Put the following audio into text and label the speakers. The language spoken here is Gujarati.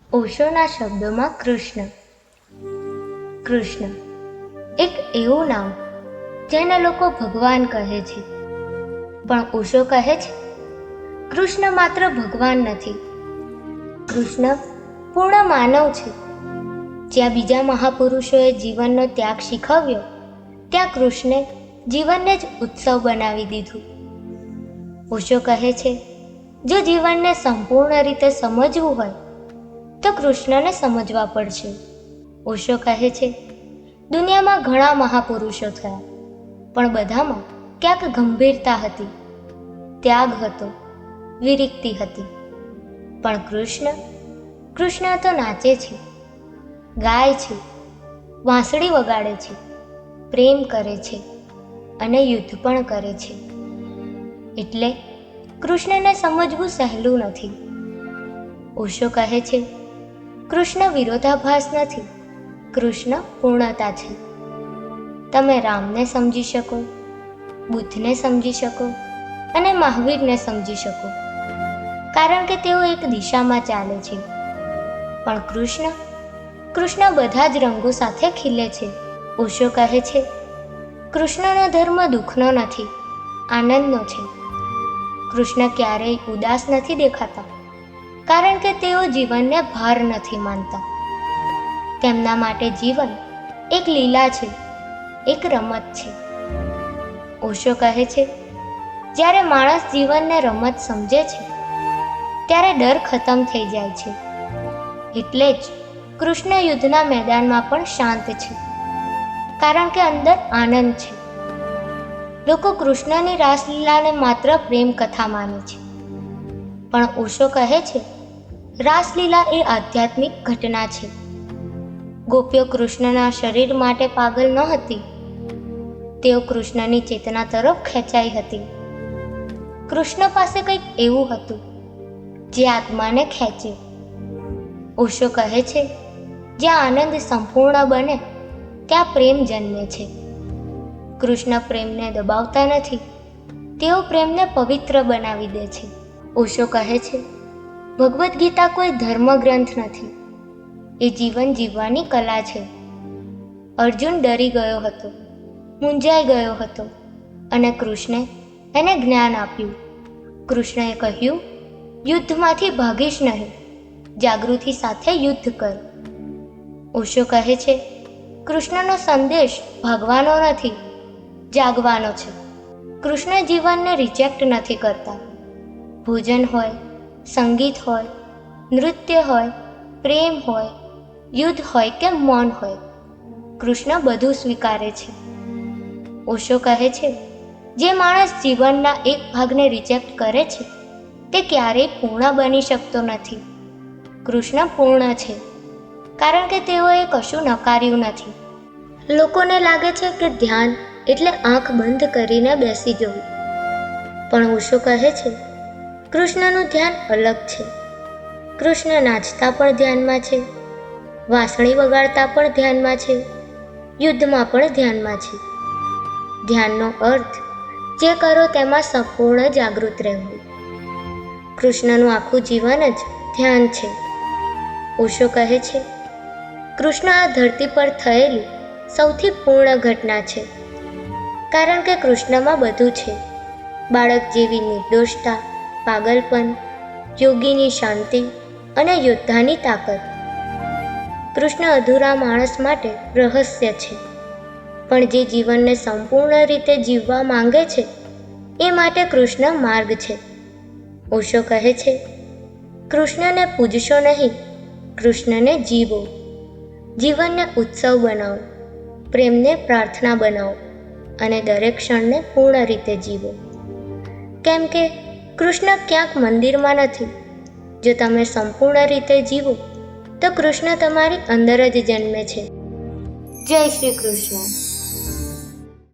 Speaker 1: ઓશોના શબ્દોમાં કૃષ્ણ. કૃષ્ણ એક એવું નામ જેને લોકો ભગવાન કહે છે, પણ ઓશો કહે છે કૃષ્ણ માત્ર ભગવાન નથી. કૃષ્ણ પૂર્ણ માનવ છે. જ્યાં બીજા મહાપુરુષોએ જીવનનો ત્યાગ શીખવ્યો, ત્યાં કૃષ્ણે જીવનને જ ઉત્સવ બનાવી દીધું. ઓશો કહે છે, જો જીવનને સંપૂર્ણ રીતે સમજવું હોય તો કૃષ્ણને સમજવા પડશે. ઓશો કહે છે, દુનિયામાં ઘણા મહાપુરુષો થયા, પણ બધામાં ક્યાંક ગંભીરતા હતી, ત્યાગ હતો, વિરક્તિ હતી. પણ કૃષ્ણ તો નાચે છે, ગાય છે, વાંસળી વગાડે છે, પ્રેમ કરે છે અને યુદ્ધ પણ કરે છે. એટલે કૃષ્ણને સમજવું સહેલું નથી. ઓશો કહે છે, કૃષ્ણ વિરોધાભાસ નથી, કૃષ્ણ પૂર્ણતા છે. તમે રામને સમજી શકો, બુદ્ધને સમજી શકો અને મહાવીરને સમજી શકો, કારણ કે તેઓ એક દિશામાં ચાલે છે. પણ કૃષ્ણ બધા જ રંગો સાથે ખીલે છે. ઓશો કહે છે, કૃષ્ણનો ધર્મ દુઃખનો નથી, આનંદનો છે. કૃષ્ણ ક્યારેય ઉદાસ નથી દેખાતા, કારણ કે તેઓ જીવનને ભાર નથી માનતા. તેમના માટે જીવન એક લીલા છે, એક રમત છે. ઓશો કહે છે, જ્યારે માણસ જીવનને રમત સમજે છે ત્યારે ડર ખતમ થઈ જાય છે. એટલે જ કૃષ્ણ યુદ્ધના મેદાનમાં પણ શાંત છે, કારણ કે અંદર આનંદ છે. લોકો કૃષ્ણની રાસલીલાને માત્ર પ્રેમ કથા માને છે, પણ ઓશો કહે છે, રાસલીલા એ આધ્યાત્મિક ઘટના છે. ગોપીઓ કૃષ્ણના શરીર માટે પાગલ ન હતી, તેઓ કૃષ્ણની ચેતના તરફ ખેંચાઈ હતી. કૃષ્ણ પાસે કંઈક એવું હતું જે આત્માને ખેંચે. ઓશો કહે છે, જ્યાં આનંદ સંપૂર્ણ બને ત્યાં પ્રેમ જન્મે છે. કૃષ્ણ પ્રેમને દબાવતા નથી, તેઓ પ્રેમને પવિત્ર બનાવી દે છે. ઓશો કહે છે, ભગવદ્ ગીતા કોઈ ધર્મગ્રંથ નથી, એ જીવન જીવવાની કલા છે. અર્જુન ડરી ગયો હતો, મૂંઝાઈ ગયો હતો, અને કૃષ્ણે એને જ્ઞાન આપ્યું. કૃષ્ણએ કહ્યું, યુદ્ધમાંથી ભાગીશ નહીં, જાગૃતિ સાથે યુદ્ધ કર. ઓશો કહે છે, કૃષ્ણનો સંદેશ ભાગવાનો નથી, જાગવાનો છે. કૃષ્ણ જીવનને રિજેક્ટ નથી કરતા. ભોજન હોય, સંગીત હોય, નૃત્ય હોય, પ્રેમ હોય, યુદ્ધ હોય કે મૌન હોય, કૃષ્ણ બધું સ્વીકારે છે. ઓશો કહે છે, જે માણસ જીવનના એક ભાગને રિજેક્ટ કરે છે તે ક્યારેય પૂર્ણ બની શકતો નથી. કૃષ્ણ પૂર્ણ છે, કારણ કે તેઓએ કશું નકાર્યું નથી. લોકોને લાગે છે કે ધ્યાન એટલે આંખ બંધ કરીને બેસી જવું, પણ ઓશો કહે છે, કૃષ્ણનું ધ્યાન અલગ છે. કૃષ્ણ નાચતા પણ ધ્યાનમાં છે, વાંસળી વગાડતા પણ ધ્યાનમાં છે, યુદ્ધમાં પણ ધ્યાનમાં છે. ધ્યાનનો અર્થ જે કરો તેમાં સંપૂર્ણ જાગૃત રહેવું. કૃષ્ણનું આખું જીવન જ ધ્યાન છે. ઓશો કહે છે, કૃષ્ણ આ ધરતી પર થયેલી સૌથી પૂર્ણ ઘટના છે, કારણ કે કૃષ્ણમાં બધું છે. બાળક જેવી નિર્દોષતા, પાગલપન, યોગીની શાંતિ અને યોદ્ધાની તાકાત. કૃષ્ણ અધૂરા માણસ માટે રહસ્ય છે, પણ જે જીવનને સંપૂર્ણ રીતે જીવવા માંગે છે એ માટે કૃષ્ણ માર્ગ છે. ઓશો કહે છે, કૃષ્ણને પૂજશો નહીં, કૃષ્ણને જીવો. જીવનને ઉત્સવ બનાવો, પ્રેમને પ્રાર્થના બનાવો અને દરેક ક્ષણને પૂર્ણ રીતે જીવો. કેમ કે કૃષ્ણ ક્યાંક મંદિરમાં નથી. જો તમે સંપૂર્ણ રીતે જીવો તો કૃષ્ણ તમારી અંદર જ જન્મે છે. જય શ્રી કૃષ્ણ.